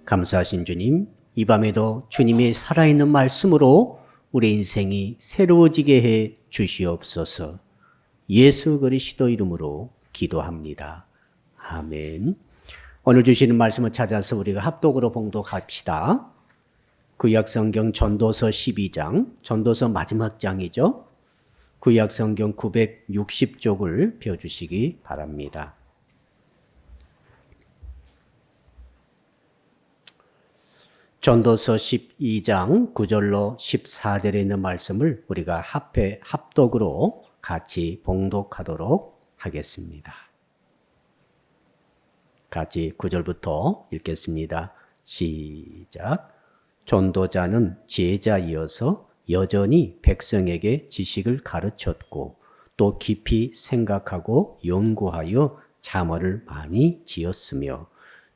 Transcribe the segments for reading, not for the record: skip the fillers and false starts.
감사하신 주님, 이 밤에도 주님의 살아있는 말씀으로 우리 인생이 새로워지게 해 주시옵소서. 예수 그리스도 이름으로 기도합니다. 아멘. 오늘 주시는 말씀을 찾아서 우리가 합독으로 봉독합시다. 구약성경 전도서 12장, 전도서 마지막 장이죠. 구약성경 960쪽을 펴주시기 바랍니다. 전도서 12장 9절로 14절에 있는 말씀을 우리가 합독으로 같이 봉독하도록 하겠습니다. 같이 9절부터 읽겠습니다. 시작. 전도자는 제자이어서 여전히 백성에게 지식을 가르쳤고 또 깊이 생각하고 연구하여 자문을 많이 지었으며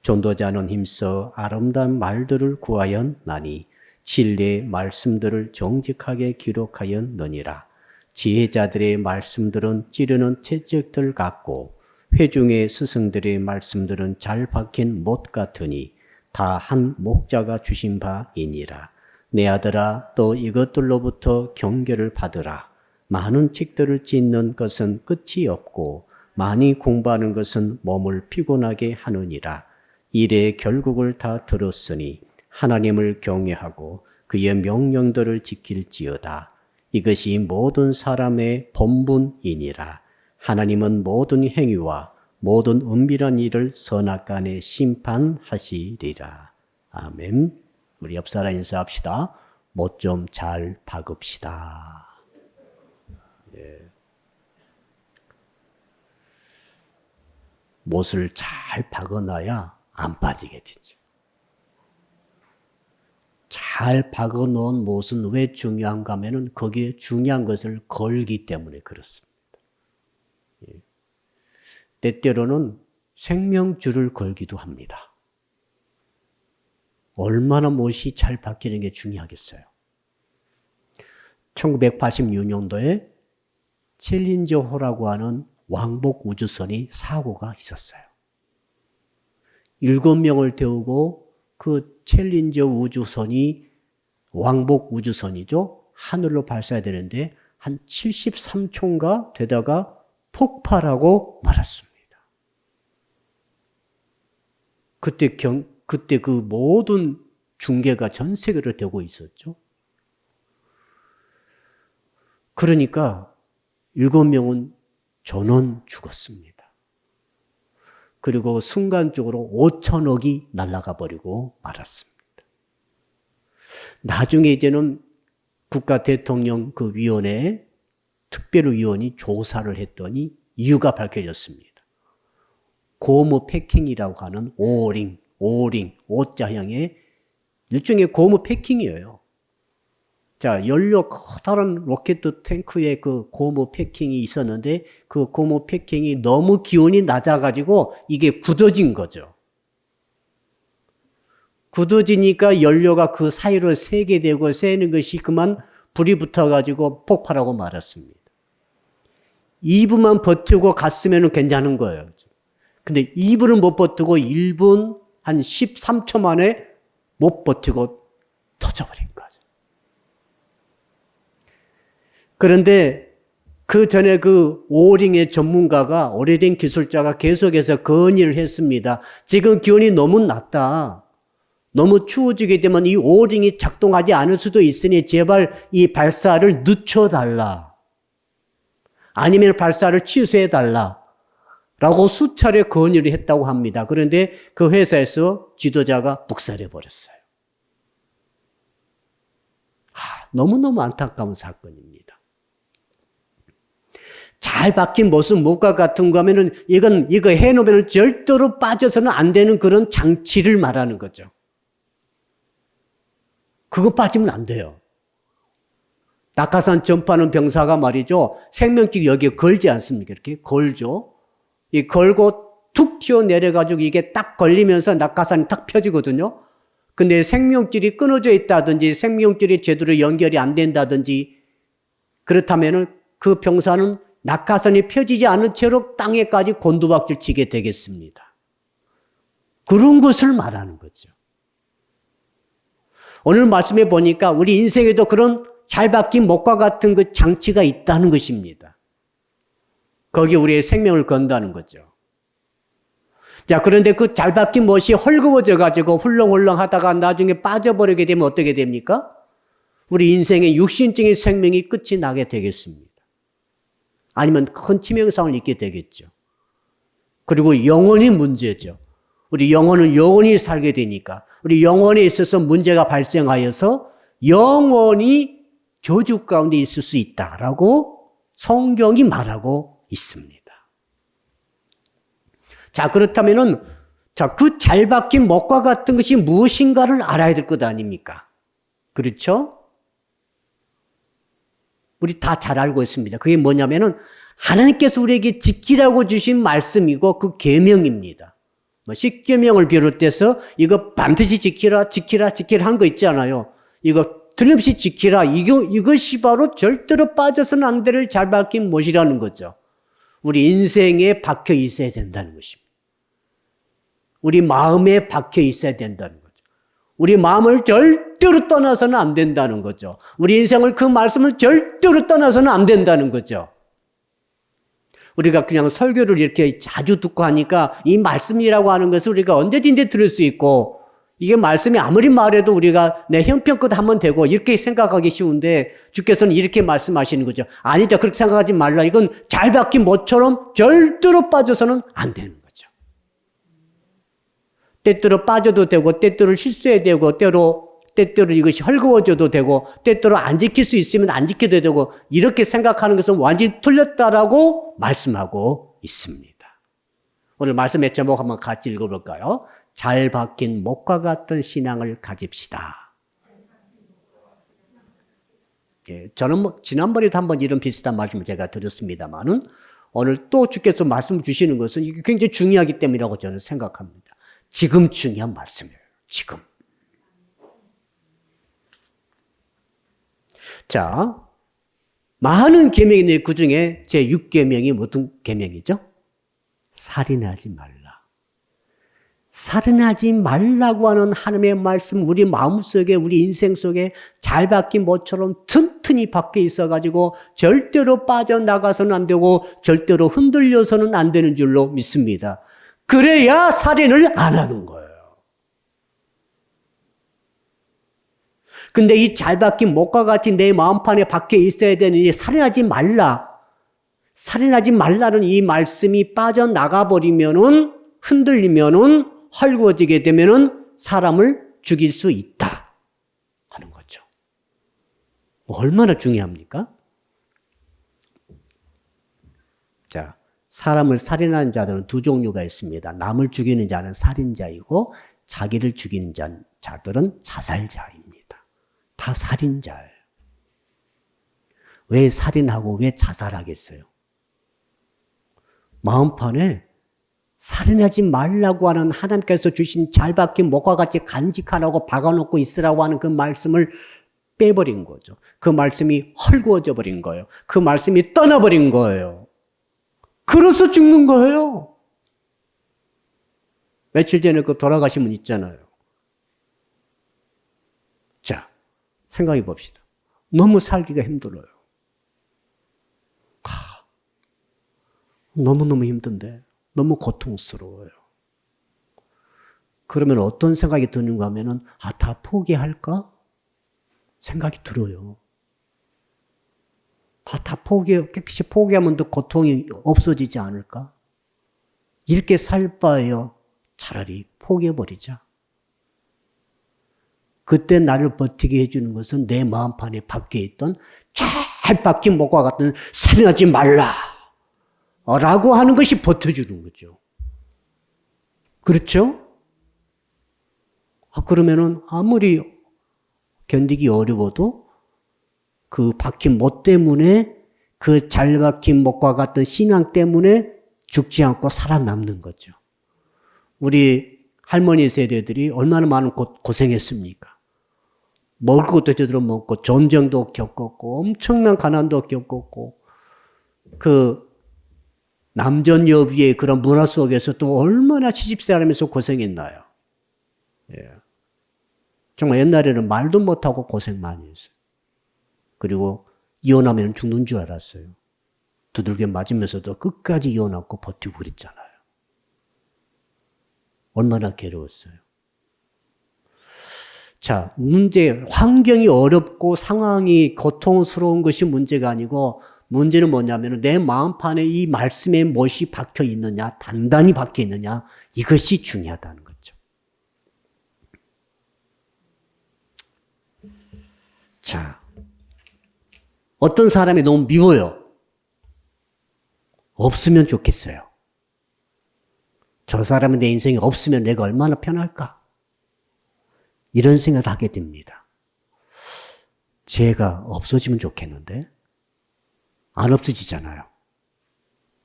전도자는 힘써 아름다운 말들을 구하였나니 진리의 말씀들을 정직하게 기록하였느니라. 지혜자들의 말씀들은 찌르는 채찍들 같고 회중의 스승들의 말씀들은 잘 박힌 못 같으니 다 한 목자가 주신 바이니라. 내 아들아, 또 이것들로부터 경계를 받으라. 많은 책들을 짓는 것은 끝이 없고 많이 공부하는 것은 몸을 피곤하게 하느니라. 일의 결국을 다 들었으니 하나님을 경외하고 그의 명령들을 지킬지어다. 이것이 모든 사람의 본분이니라. 하나님은 모든 행위와 모든 은밀한 일을 선악간에 심판하시리라. 아멘. 우리 옆 사람 인사합시다. 못 좀 잘 박읍시다. 예. 못을 잘 박아놔야 안 빠지게 되죠. 잘 박아놓은 못은 왜 중요한가 하면은 거기에 중요한 것을 걸기 때문에 그렇습니다. 예. 때때로는 생명줄을 걸기도 합니다. 얼마나 못이 잘 박히는 게 중요하겠어요. 1986년도에 챌린저호라고 하는 왕복 우주선이 사고가 있었어요. 7명을 태우고 그 챌린저 우주선이 왕복 우주선이죠. 하늘로 발사되는데 한 73초인가 되다가 폭발하고 말았습니다. 그때 그 모든 중계가 전 세계로 되고 있었죠. 그러니까 7명은 전원 죽었습니다. 그리고 순간적으로 5천억이 날아가 버리고 말았습니다. 나중에 이제는 국가 대통령 그 위원회 특별위원이 조사를 했더니 이유가 밝혀졌습니다. 고무 패킹이라고 하는 오링, 오자형의 일종의 고무 패킹이에요. 자, 연료 커다란 로켓 탱크에 그 고무 패킹이 있었는데 그 고무 패킹이 너무 기온이 낮아가지고 이게 굳어진 거죠. 굳어지니까 연료가 그 사이로 새게 되고 새는 것이 그만 불이 붙어가지고 폭발하고 말았습니다. 2분만 버티고 갔으면 괜찮은 거예요. 근데 2분을 못 버티고 1분 한 13초 만에 못 버티고 터져버린 거죠. 그런데 그 전에 그 오링의 전문가가 오래된 기술자가 계속해서 건의를 했습니다. 지금 기온이 너무 낮다. 너무 추워지게 되면 이 오링이 작동하지 않을 수도 있으니 제발 이 발사를 늦춰달라. 아니면 발사를 취소해달라. 라고 수차례 건의를 했다고 합니다. 그런데 그 회사에서 지도자가 북살해버렸어요. 너무너무 안타까운 사건입니다. 잘 박힌 못은 못과 같은 거 하면은 이거 해놓으면 절대로 빠져서는 안 되는 그런 장치를 말하는 거죠. 그거 빠지면 안 돼요. 낙하산 점프하는 병사가 말이죠. 생명줄이 여기에 걸지 않습니까? 이렇게 걸죠. 이 걸고 툭 튀어내려가지고 이게 딱 걸리면서 낙하산이 딱 펴지거든요. 근데 생명줄이 끊어져 있다든지 생명줄이 제대로 연결이 안 된다든지 그렇다면은 그 병사는 낙하산이 펴지지 않은 채로 땅에까지 곤두박질 치게 되겠습니다. 그런 것을 말하는 거죠. 오늘 말씀해 보니까 우리 인생에도 그런 잘 박힌 못과 같은 그 장치가 있다는 것입니다. 거기에 우리의 생명을 건다는 거죠. 자, 그런데 그 잘 박힌 못이 헐거워져 가지고 훌렁훌렁 하다가 나중에 빠져버리게 되면 어떻게 됩니까? 우리 인생의 육신적인 생명이 끝이 나게 되겠습니다. 아니면 큰 치명상을 입게 되겠죠. 그리고 영혼이 문제죠. 우리 영혼은 영원히 살게 되니까 우리 영혼에 있어서 문제가 발생하여서 영원히 저주 가운데 있을 수 있다라고 성경이 말하고 있습니다. 자, 그렇다면은 그 잘 박힌 못과 같은 것이 무엇인가를 알아야 될 것 아닙니까? 그렇죠? 우리 다 잘 알고 있습니다. 그게 뭐냐면은 하나님께서 우리에게 지키라고 주신 말씀이고 그 계명입니다. 뭐 십계명을 비롯해서 이거 반드시 지키라 한 거 있잖아요. 이거 틀림없이 지키라. 이것이 바로 절대로 빠져서는 안 될 잘 박힌 못이라는 거죠. 우리 인생에 박혀 있어야 된다는 것입니다. 우리 마음에 박혀 있어야 된다는 거죠. 우리 마음을 절대로 떠나서는 안 된다는 거죠. 우리 인생을 그 말씀을 절대로 떠나서는 안 된다는 거죠. 우리가 그냥 설교를 이렇게 자주 듣고 하니까 이 말씀이라고 하는 것을 우리가 언제든지 들을 수 있고 이게 말씀이 아무리 말해도 우리가 내 형편껏 하면 되고 이렇게 생각하기 쉬운데 주께서는 이렇게 말씀하시는 거죠. 아니다, 그렇게 생각하지 말라. 이건 잘 박힌 못처럼 절대로 빠져서는 안 되는 거죠. 때때로 빠져도 되고 때때로 실수해야 되고 때때로 이것이 헐거워져도 되고 때때로 안 지킬 수 있으면 안 지켜도 되고 이렇게 생각하는 것은 완전히 틀렸다라고 말씀하고 있습니다. 오늘 말씀의 제목 한번 같이 읽어볼까요? 잘 박힌 못과 같은 신앙을 가집시다. 예, 저는 지난번에도 한번 이런 비슷한 말씀을 제가 드렸습니다만은 오늘 또 주께서 말씀을 주시는 것은 이게 굉장히 중요하기 때문이라고 저는 생각합니다. 지금 중요한 말씀이에요. 지금. 자, 많은 계명이 있는데 그 중에 제 6계명이 무슨 계명이죠? 살인하지 말라. 살인하지 말라고 하는 하나님의 말씀 우리 마음속에 우리 인생 속에 잘 박힌 못처럼 튼튼히 박혀 있어가지고 절대로 빠져나가서는 안 되고 절대로 흔들려서는 안 되는 줄로 믿습니다. 그래야 살인을 안 하는 거예요. 근데 이 잘 박힌 못과 같이 내 마음판에 박혀 있어야 되는 이 살인하지 말라는 이 말씀이 빠져나가 버리면은 흔들리면은 헐거워지게 되면은 사람을 죽일 수 있다 하는 거죠. 얼마나 중요합니까? 자, 사람을 살인하는 자들은 두 종류가 있습니다. 남을 죽이는 자는 살인자이고 자기를 죽이는 자들은 자살자입니다. 다 살인자예요. 왜 살인하고 왜 자살하겠어요? 마음판에 살인하지 말라고 하는 하나님께서 주신 잘 박힌 못과 같이 간직하라고 박아놓고 있으라고 하는 그 말씀을 빼버린 거죠. 그 말씀이 헐거워져 버린 거예요. 그 말씀이 떠나버린 거예요. 그래서 죽는 거예요. 며칠 전에 그 돌아가신 분 있잖아요. 자, 생각해 봅시다. 너무 살기가 힘들어요. 너무너무 힘든데 너무 고통스러워요. 그러면 어떤 생각이 드는가 하면은 다 포기할까? 생각이 들어요. 다 깨끗이 포기하면 더 고통이 없어지지 않을까? 이렇게 살 바에요. 차라리 포기해버리자. 그때 나를 버티게 해주는 것은 내 마음판에 박혀 있던 잘 박힌 못과 같은 살인하지 말라 라고 하는 것이 버텨주는 거죠. 그렇죠? 그러면은 아무리 견디기 어려워도 그 박힌 못 때문에 그 잘 박힌 못과 같은 신앙 때문에 죽지 않고 살아남는 거죠. 우리 할머니 세대들이 얼마나 많은 고생했습니까? 먹을 것도 제대로 먹고 전쟁도 겪었고 엄청난 가난도 겪었고 그 남전 여비의 그런 문화 속에서 또 얼마나 시집살아면서 고생했나요? 예. 정말 옛날에는 말도 못하고 고생 많이 했어요. 그리고 이혼하면 죽는 줄 알았어요. 두들겨 맞으면서도 끝까지 이혼 않고 버티고 그랬잖아요. 얼마나 괴로웠어요. 자, 환경이 어렵고 상황이 고통스러운 것이 문제가 아니고 문제는 뭐냐면 내 마음판에 이 말씀에 무엇이 박혀 있느냐, 단단히 박혀 있느냐, 이것이 중요하다는 거죠. 자, 어떤 사람이 너무 미워요. 없으면 좋겠어요. 저 사람이 내 인생에 없으면 내가 얼마나 편할까? 이런 생각을 하게 됩니다. 죄가 없어지면 좋겠는데 안 없어지잖아요.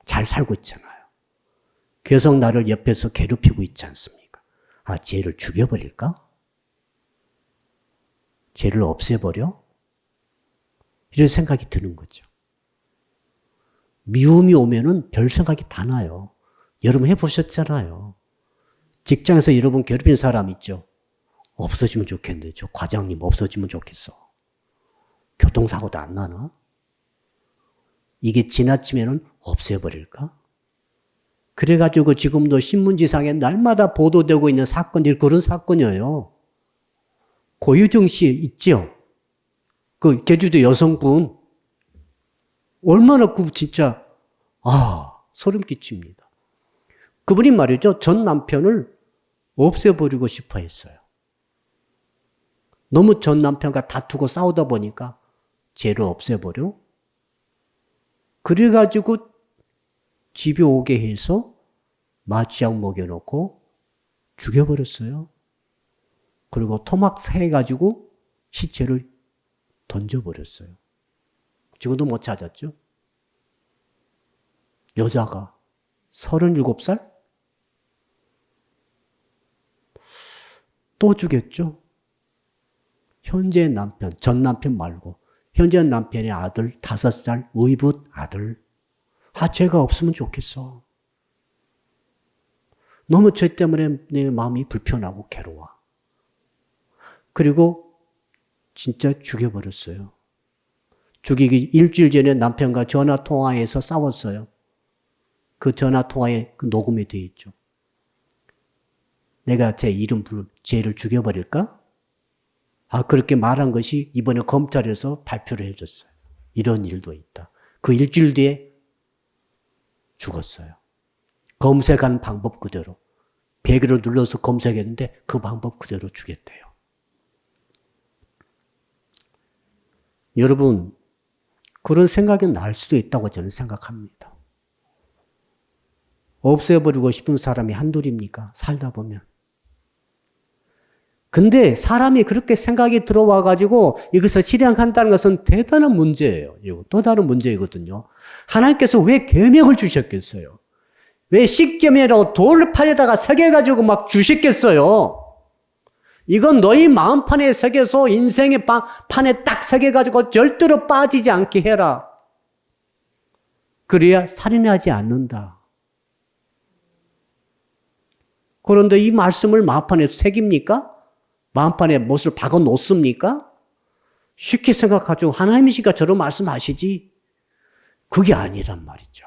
잘 살고 있잖아요. 계속 나를 옆에서 괴롭히고 있지 않습니까? 아, 죄를 죽여버릴까? 죄를 없애버려? 이런 생각이 드는 거죠. 미움이 오면은 별 생각이 다 나요. 여러분 해보셨잖아요. 직장에서 여러분 괴롭히는 사람 있죠? 없어지면 좋겠는데 저 과장님 없어지면 좋겠어. 교통사고도 안 나나? 이게 지나치면은 없애버릴까? 그래가지고 지금도 신문지상에 날마다 보도되고 있는 사건들이 그런 사건이에요. 고유정 씨 있죠? 그 제주도 여성분 얼마나 진짜 소름 끼칩니다. 그분이 말이죠. 전 남편을 없애버리고 싶어 했어요. 너무 전 남편과 다투고 싸우다 보니까 죄를 없애버려. 그래가지고 집에 오게 해서 마취약 먹여놓고 죽여버렸어요. 그리고 토막 새가지고 시체를 던져버렸어요. 지금도 못 찾았죠? 여자가 37살? 또 죽였죠? 현재 남편, 전 남편 말고 현재 남편의 아들 5살 의붓 아들. 죄가 없으면 좋겠어. 너무 죄 때문에 내 마음이 불편하고 괴로워. 그리고 진짜 죽여버렸어요. 죽이기 일주일 전에 남편과 전화통화해서 싸웠어요. 그 전화통화에 그 녹음이 되어 있죠. 내가 제 이름 부르 죄를 죽여버릴까? 그렇게 말한 것이 이번에 검찰에서 발표를 해줬어요. 이런 일도 있다. 그 일주일 뒤에 죽었어요. 검색한 방법 그대로. 베개를 눌러서 검색했는데 그 방법 그대로 죽였대요. 여러분, 그런 생각이 날 수도 있다고 저는 생각합니다. 없애버리고 싶은 사람이 한둘입니까? 살다 보면. 근데 사람이 그렇게 생각이 들어와가지고 이것을 실행한다는 것은 대단한 문제예요. 이거 또 다른 문제이거든요. 하나님께서 왜 계명을 주셨겠어요? 왜 십계명이라고 돌판에다가 새겨가지고 막 주셨겠어요? 이건 너희 마음판에 새겨서 인생의 판에 딱 새겨가지고 절대로 빠지지 않게 해라. 그래야 살인하지 않는다. 그런데 이 말씀을 마음판에 새깁니까? 마음판에 못을 박아 놓습니까? 쉽게 생각하죠. 하나님이시니까 저런 말씀하시지. 그게 아니란 말이죠.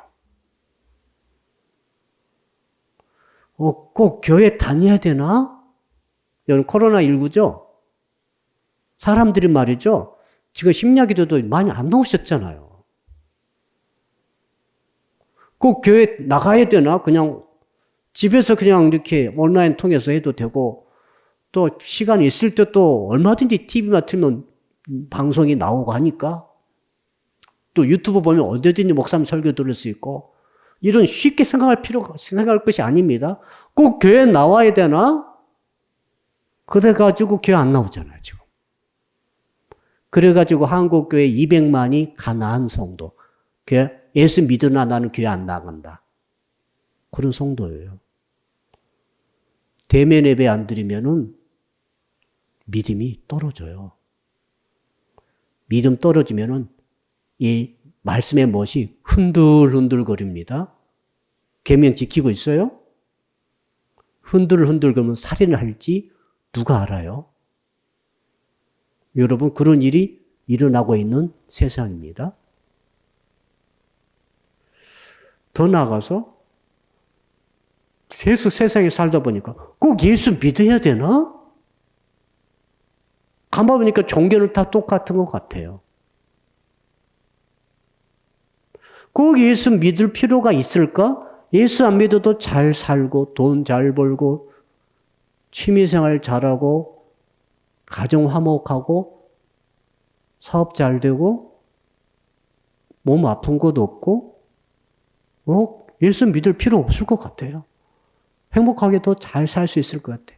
꼭 교회 다녀야 되나? 이건 코로나19죠? 사람들이 말이죠. 지금 심야기도도 많이 안 나오셨잖아요. 꼭 교회 나가야 되나? 그냥 집에서 그냥 이렇게 온라인 통해서 해도 되고 또 시간이 있을 때 또 얼마든지 TV만 틀면 방송이 나오고 하니까 또 유튜브 보면 언제든지 목사님 설교 들을 수 있고 이런 쉽게 생각할 것이 아닙니다. 꼭 교회 나와야 되나? 그래가지고 교회 안 나오잖아요, 지금. 그래가지고 한국교회 200만이 가난한 성도. 예수 믿으나 나는 교회 안 나간다. 그런 성도예요. 대면 예배 안 드리면은 믿음이 떨어져요. 믿음 떨어지면은 이 말씀의 멋이 흔들흔들거립니다. 계명 지키고 있어요? 흔들흔들 그러면 살인을 할지 누가 알아요? 여러분, 그런 일이 일어나고 있는 세상입니다. 더 나아가서 계속 세상에 살다 보니까 꼭 예수 믿어야 되나? 가만 보니까 종교는 다 똑같은 것 같아요. 꼭 예수 믿을 필요가 있을까? 예수 안 믿어도 잘 살고 돈 잘 벌고 취미생활 잘하고 가정 화목하고 사업 잘 되고 몸 아픈 것도 없고 예수 믿을 필요 없을 것 같아요. 행복하게 더 잘 살 수 있을 것 같아요.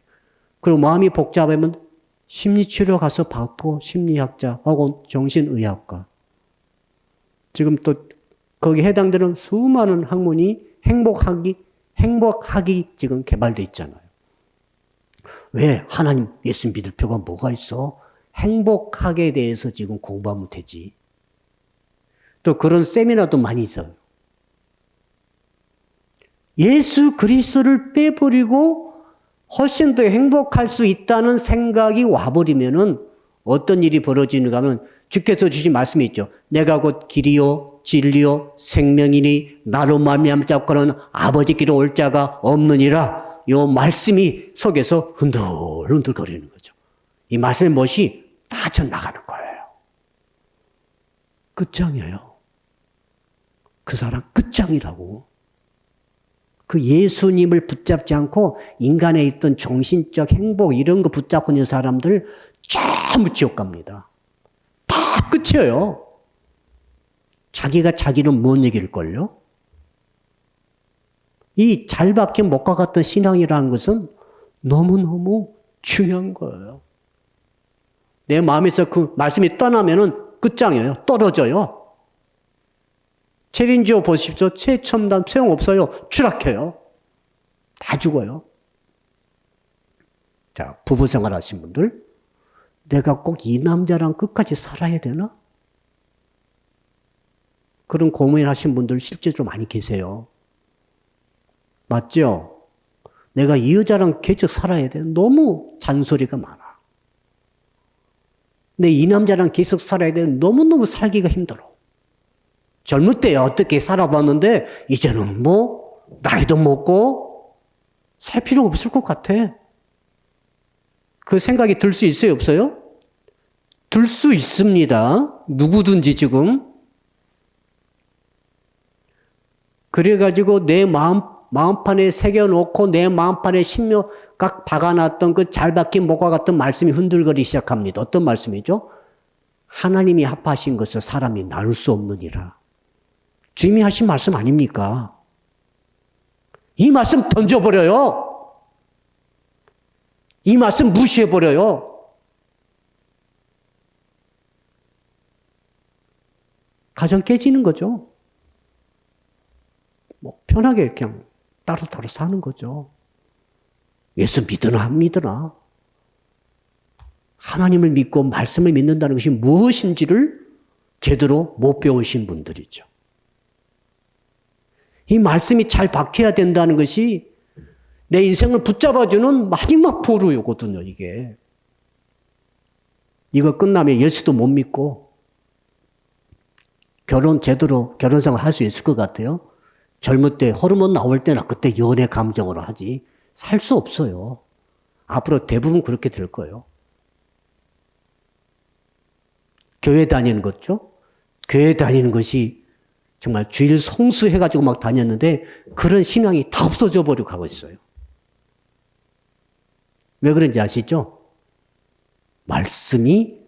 그리고 마음이 복잡하면 심리치료 가서 받고 심리학자 혹은 정신의학과 지금 또 거기 해당되는 수많은 학문이 행복하기 지금 개발되어 있잖아요. 왜? 하나님 예수 믿을 필요가 뭐가 있어? 행복하게 대해서 지금 공부하면 되지. 또 그런 세미나도 많이 있어요. 예수 그리스도를 빼버리고 훨씬 더 행복할 수 있다는 생각이 와버리면은 어떤 일이 벌어지는가 하면 주께서 주신 말씀이 있죠. 내가 곧 길이요 진리요 생명이니 나로 말미암아 자고는 아버지께로 올 자가 없느니라. 이 말씀이 속에서 흔들흔들 거리는 거죠. 이 말씀의 멋이 빠져나가는 거예요. 끝장이에요. 그 사람 끝장이라고. 그 예수님을 붙잡지 않고 인간에 있던 정신적 행복 이런 거 붙잡고 있는 사람들 전부 지옥 갑니다. 다 끝이에요. 자기가 자기는 못 이길걸요? 이 잘 박힌 목과 같은 신앙이라는 것은 너무너무 중요한 거예요. 내 마음에서 그 말씀이 떠나면은 끝장이에요. 떨어져요. 챌린지오 보십시오. 최첨단 소용없어요. 추락해요. 다 죽어요. 자, 부부 생활 하신 분들, 내가 꼭 이 남자랑 끝까지 살아야 되나? 그런 고민하신 분들 실제로 많이 계세요. 맞죠? 내가 이 여자랑 계속 살아야 돼. 너무 잔소리가 많아. 근데 이 남자랑 계속 살아야 돼. 너무너무 살기가 힘들어. 젊을 때 어떻게 살아봤는데 이제는 뭐 나이도 먹고 살 필요가 없을 것 같아. 그 생각이 들 수 있어요? 없어요? 들 수 있습니다. 누구든지 지금. 그래가지고 내 마음판에 새겨놓고 내 마음판에 신명각 박아놨던 그 잘 박힌 목과 같은 말씀이 흔들거리기 시작합니다. 어떤 말씀이죠? 하나님이 합하신 것을 사람이 나눌 수 없느니라. 주님이 하신 말씀 아닙니까? 이 말씀 던져버려요. 이 말씀 무시해버려요. 가정 깨지는 거죠. 뭐 편하게 그냥 따로따로 사는 거죠. 예수 믿으나 안 믿으나 하나님을 믿고 말씀을 믿는다는 것이 무엇인지를 제대로 못 배우신 분들이죠. 이 말씀이 잘 박혀야 된다는 것이 내 인생을 붙잡아주는 마지막 보루거든요, 이게. 이거 끝나면 예수도 못 믿고 제대로 결혼생활 할 수 있을 것 같아요? 젊을 때 호르몬 나올 때나 그때 연애 감정으로 하지. 살 수 없어요. 앞으로 대부분 그렇게 될 거예요. 교회 다니는 거죠? 교회 다니는 것이 정말 주일 성수해가지고 막 다녔는데 그런 신앙이 다 없어져 버리고 가고 있어요. 왜 그런지 아시죠? 말씀이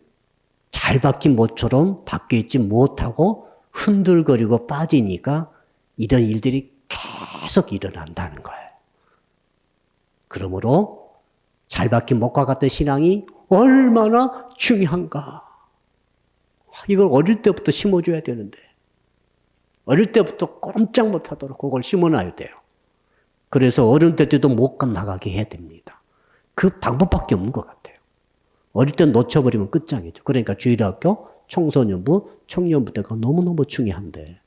잘 박힌 못처럼 박혀 있지 못하고 흔들거리고 빠지니까 이런 일들이 계속 일어난다는 거예요. 그러므로 잘 박힌 못과 같은 신앙이 얼마나 중요한가. 이걸 어릴 때부터 심어줘야 되는데 어릴 때부터 꼼짝 못하도록 그걸 심어놔야 돼요. 그래서 어른 때도 못 나가게 해야 됩니다. 그 방법밖에 없는 것 같아요. 어릴 때 놓쳐버리면 끝장이죠. 그러니까 주일학교, 청소년부, 청년부 때가 너무너무 중요한데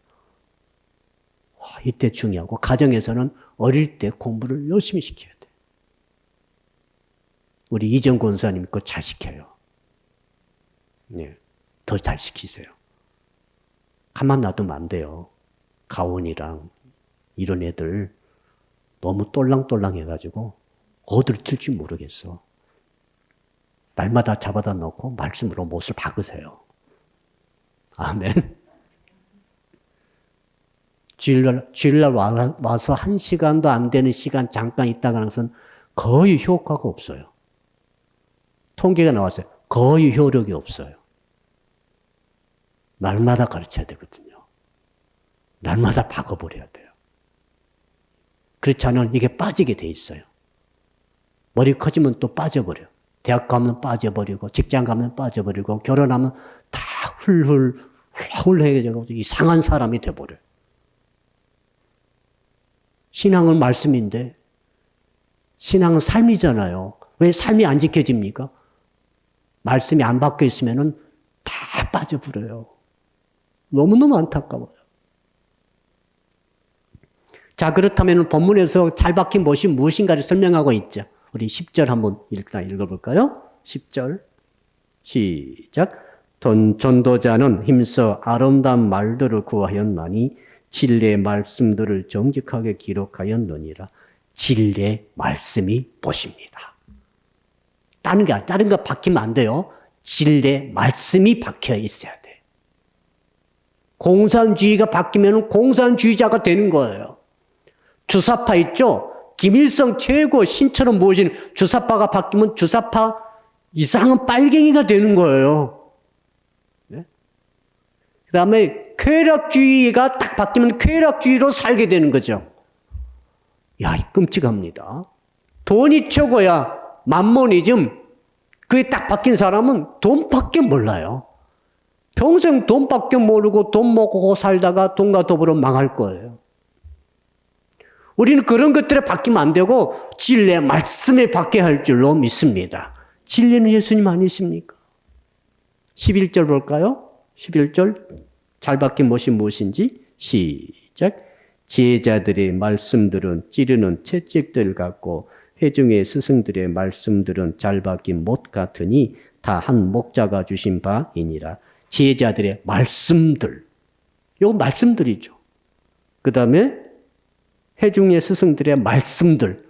이때 중요하고 가정에서는 어릴 때 공부를 열심히 시켜야 돼요. 우리 이정 권사님 거 잘 시켜요. 네. 더 잘 시키세요. 가만 놔두면 안 돼요. 가온이랑 이런 애들 너무 똘랑똘랑 해가지고 어디를 튈지 모르겠어. 날마다 잡아다 놓고 말씀으로 못을 박으세요. 아멘. 주일날 와서 1시간도 안 되는 시간 잠깐 있다가 나서는 거의 효과가 없어요. 통계가 나왔어요. 거의 효력이 없어요. 날마다 가르쳐야 되거든요. 날마다 박아버려야 돼요. 그렇지 않으면 이게 빠지게 돼 있어요. 머리 커지면 또 빠져버려. 대학 가면 빠져버리고 직장 가면 빠져버리고 결혼하면 다 훌훌해져서 이상한 사람이 돼버려요. 신앙은 말씀인데 신앙은 삶이잖아요. 왜 삶이 안 지켜집니까? 말씀이 안 바뀌어 있으면 다 빠져버려요. 너무너무 안타까워요. 자, 그렇다면 본문에서 잘 박힌 못이 무엇인가를 설명하고 있죠. 우리 10절 한번 일단 읽어볼까요? 10절 시작. 전도자는 힘써 아름다운 말들을 구하였나니 진리의 말씀들을 정직하게 기록하였느니라. 진리의 말씀이 보십니다. 다른 거 박히면 안 돼요. 진리의 말씀이 박혀 있어야 돼. 공산주의가 바뀌면 공산주의자가 되는 거예요. 주사파 있죠? 김일성 최고 신처럼 모시는 주사파가 바뀌면 주사파 이상한 빨갱이가 되는 거예요. 네? 그 다음에 쾌락주의가 딱 바뀌면 쾌락주의로 살게 되는 거죠. 야, 끔찍합니다. 돈이 최고야. 만모니즘. 그게 딱 바뀐 사람은 돈밖에 몰라요. 평생 돈밖에 모르고 돈 먹고 살다가 돈과 더불어 망할 거예요. 우리는 그런 것들에 바뀌면 안 되고 진리의 말씀에 바뀌어야 할 줄로 믿습니다. 진리는 예수님 아니십니까? 11절 볼까요? 11절 잘 바뀐 것이 무엇인지 시작. 제자들의 말씀들은 찌르는 채찍들 같고 회중의 스승들의 말씀들은 잘 박힌 못 같으니 다 한 목자가 주신 바이니라. 제자들의 말씀들. 요 말씀들이죠. 그 다음에 회중의 스승들의 말씀들.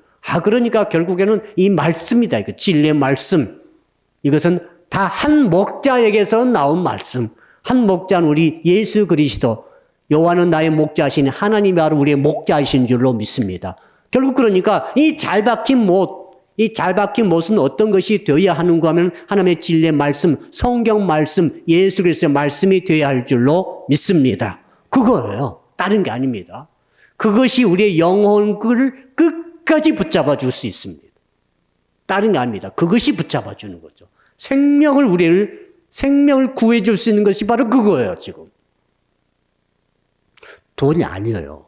그러니까 결국에는 이 말씀이다. 이거 진리의 말씀. 이것은 다 한 목자에게서 나온 말씀. 한 목자는 우리 예수 그리스도. 여호와는 나의 목자시니 하나님이 바로 우리의 목자이신 줄로 믿습니다. 결국 그러니까 이 잘 박힌 못은 어떤 것이 되어야 하는가 하면 하나님의 진리의 말씀, 성경 말씀, 예수 그리스도의 말씀이 되어야 할 줄로 믿습니다. 그거예요. 다른 게 아닙니다. 그것이 우리의 영혼을 끝까지 붙잡아 줄 수 있습니다. 다른 게 아닙니다. 그것이 붙잡아 주는 거죠. 생명을 구해 줄 수 있는 것이 바로 그거예요, 지금. 돈이 아니에요.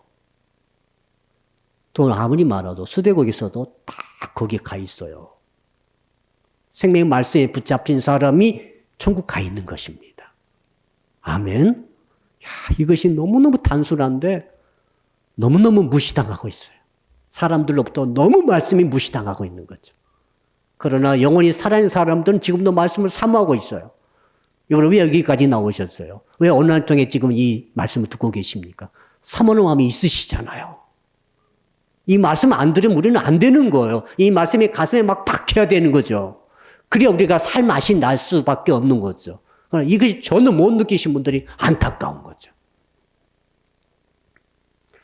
돈 아무리 많아도 수백억 있어도 다 거기에 가 있어요. 생명의 말씀에 붙잡힌 사람이 천국 가 있는 것입니다. 아멘. 이것이 너무너무 단순한데 너무너무 무시당하고 있어요. 사람들로부터 너무 말씀이 무시당하고 있는 거죠. 그러나 영원히 살아있는 사람들은 지금도 말씀을 사모하고 있어요. 여러분 왜 여기까지 나오셨어요? 왜 온라인 통해 지금 이 말씀을 듣고 계십니까? 사모하는 마음이 있으시잖아요. 이 말씀 안 들으면 우리는 안 되는 거예요. 이 말씀이 가슴에 막 박혀야 되는 거죠. 그래야 우리가 살맛이 날 수밖에 없는 거죠. 그러나 이것이 전혀 못 느끼신 분들이 안타까운 거죠.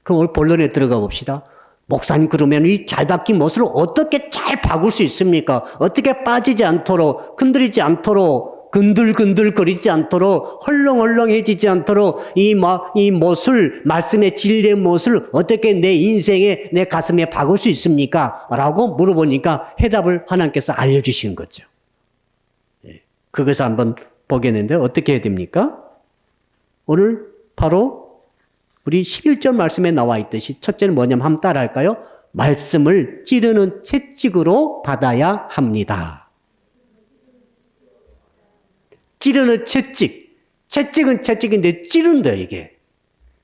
그럼 오늘 본론에 들어가 봅시다. 목사님 그러면 이 잘 박힌 못을 어떻게 잘 박을 수 있습니까? 어떻게 빠지지 않도록 흔들리지 않도록 근들근들거리지 않도록 헐렁헐렁해지지 않도록 이 못을 말씀의 진리의 못을 어떻게 내 인생에 내 가슴에 박을 수 있습니까? 라고 물어보니까 해답을 하나님께서 알려주시는 거죠. 그것을 한번 보겠는데 어떻게 해야 됩니까? 오늘 바로 우리 11절 말씀에 나와 있듯이 첫째는 뭐냐면 한번 따라할까요? 말씀을 찌르는 채찍으로 받아야 합니다. 찌르는 채찍. 채찍은 채찍인데 찌른다 이게.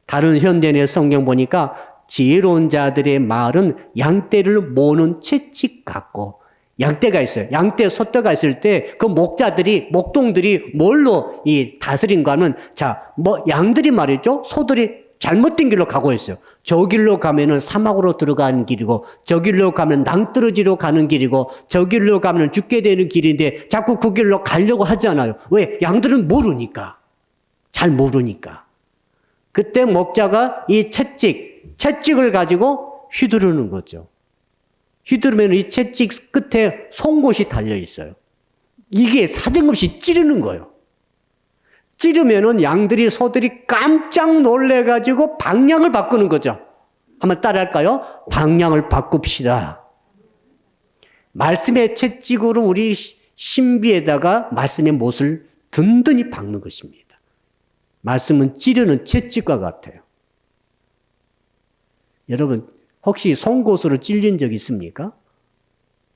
다른 현대의 성경 보니까 지혜로운 자들의 말은 양떼를 모는 채찍 같고 양떼가 있어요. 양떼, 소떼가 있을 때 그 목동들이 뭘로 이 다스린가 하면 양들이 말이죠. 소들이 잘못된 길로 가고 있어요. 저 길로 가면은 사막으로 들어가는 길이고, 저 길로 가면 낭떠러지로 가는 길이고, 저 길로 가면 죽게 되는 길인데 자꾸 그 길로 가려고 하잖아요. 왜? 양들은 모르니까. 잘 모르니까. 그때 목자가 이 채찍을 가지고 휘두르는 거죠. 휘두르면 이 채찍 끝에 송곳이 달려 있어요. 이게 사정없이 찌르는 거예요. 찌르면은 양들이, 소들이 깜짝 놀래가지고 방향을 바꾸는 거죠. 한번 따라할까요? 방향을 바꿉시다. 말씀의 채찍으로 우리 신비에다가 말씀의 못을 든든히 박는 것입니다. 말씀은 찌르는 채찍과 같아요. 여러분, 혹시 송곳으로 찔린 적 있습니까?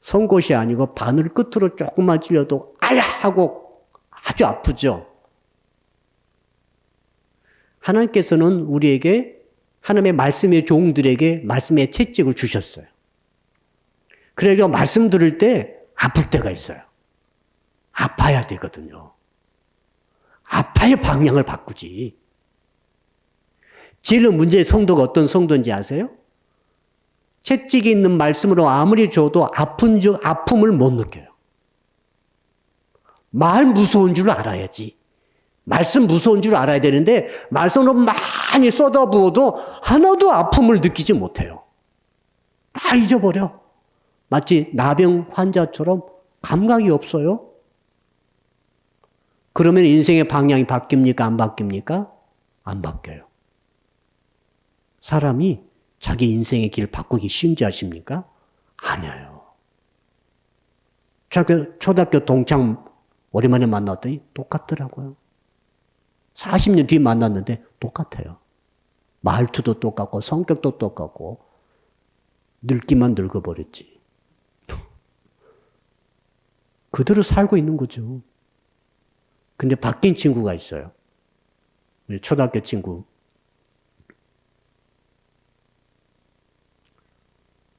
송곳이 아니고 바늘 끝으로 조금만 찔려도 아야 하고 아주 아프죠. 하나님께서는 우리에게, 하나님의 말씀의 종들에게 말씀의 채찍을 주셨어요. 그래서 말씀 들을 때 아플 때가 있어요. 아파야 되거든요. 아파야 방향을 바꾸지. 제일 문제의 성도가 어떤 성도인지 아세요? 채찍이 있는 말씀으로 아무리 줘도 아픔을 못 느껴요. 말 무서운 줄 알아야지. 말씀 무서운 줄 알아야 되는데 말씀으로 많이 쏟아부어도 하나도 아픔을 느끼지 못해요. 다 잊어버려. 마치 나병 환자처럼 감각이 없어요. 그러면 인생의 방향이 바뀝니까? 안 바뀝니까? 안 바뀌어요. 사람이 자기 인생의 길을 바꾸기 쉬운지 아십니까? 아니에요. 초등학교 동창 오랜만에 만났더니 똑같더라고요. 40년 뒤에 만났는데 똑같아요. 말투도 똑같고 성격도 똑같고 늙기만 늙어버렸지. 그대로 살고 있는 거죠. 근데 바뀐 친구가 있어요. 우리 초등학교 친구.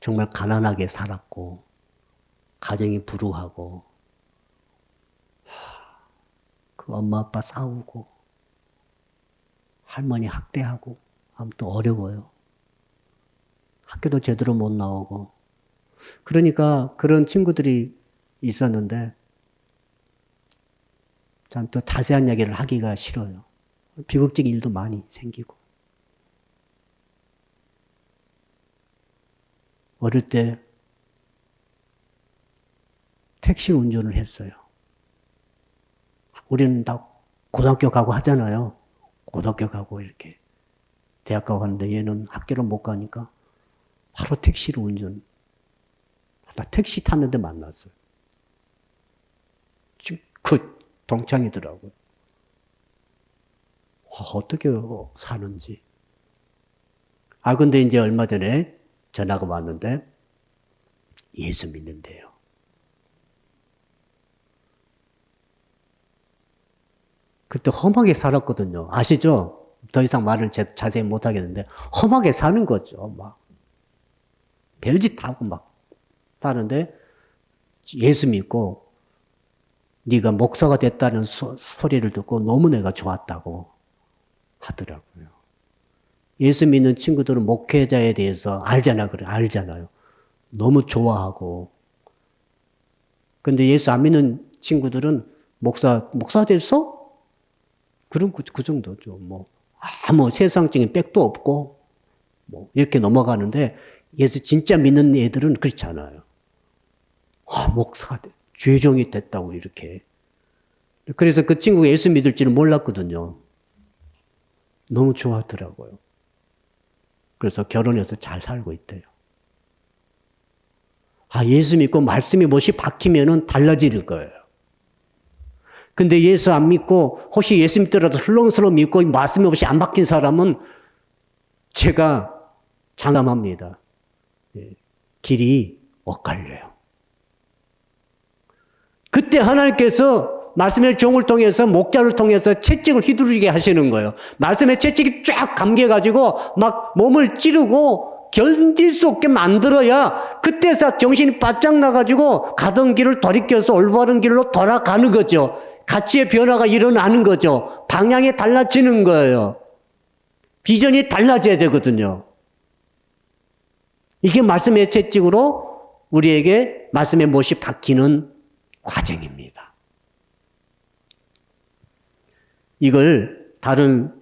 정말 가난하게 살았고 가정이 불우하고 그 엄마 아빠 싸우고 할머니 학대하고 아무튼 어려워요. 학교도 제대로 못 나오고 그러니까 그런 친구들이 있었는데 참 또 자세한 이야기를 하기가 싫어요. 비극적인 일도 많이 생기고 어릴 때 택시 운전을 했어요. 우리는 다 고등학교 가고 하잖아요. 고등학교 가고 이렇게 대학 가고 하는데 얘는 학교를 못 가니까 바로 택시를 나 택시 탔는데 만났어요. 그 동창이더라고요. 어떻게 사는지. 근데 이제 얼마 전에 전화가 왔는데 예수 믿는데요. 그때 험하게 살았거든요. 아시죠? 더 이상 말을 자세히 못 하겠는데 험하게 사는 거죠. 막 별짓 하고 막 사는데 예수 믿고 네가 목사가 됐다는 소리를 듣고 너무 내가 좋았다고 하더라고요. 예수 믿는 친구들은 목회자에 대해서 알잖아요. 너무 좋아하고. 근데 예수 안 믿는 친구들은 목사 됐어? 그 정도죠. 아무 세상적인 백도 없고, 이렇게 넘어가는데, 예수 진짜 믿는 애들은 그렇지 않아요. 목사가 죄종이 됐다고, 이렇게. 그래서 그 친구가 예수 믿을지는 몰랐거든요. 너무 좋아하더라고요. 그래서 결혼해서 잘 살고 있대요. 예수 믿고 말씀이 못이 박히면은 달라지는 거예요. 근데 예수 안 믿고 혹시 예수 믿더라도 슬렁슬렁 믿고 말씀이 없이 안 바뀐 사람은 제가 장담합니다. 길이 엇갈려요. 그때 하나님께서 말씀의 종을 통해서 목자를 통해서 채찍을 휘두르게 하시는 거예요. 말씀의 채찍이 쫙 감겨가지고 막 몸을 찌르고 견딜 수 없게 만들어야 그때서 정신이 바짝 나가지고 가던 길을 돌이켜서 올바른 길로 돌아가는 거죠. 가치의 변화가 일어나는 거죠. 방향이 달라지는 거예요. 비전이 달라져야 되거든요. 이게 말씀의 채찍으로 우리에게 말씀의 못이 박히는 과정입니다. 이걸 다른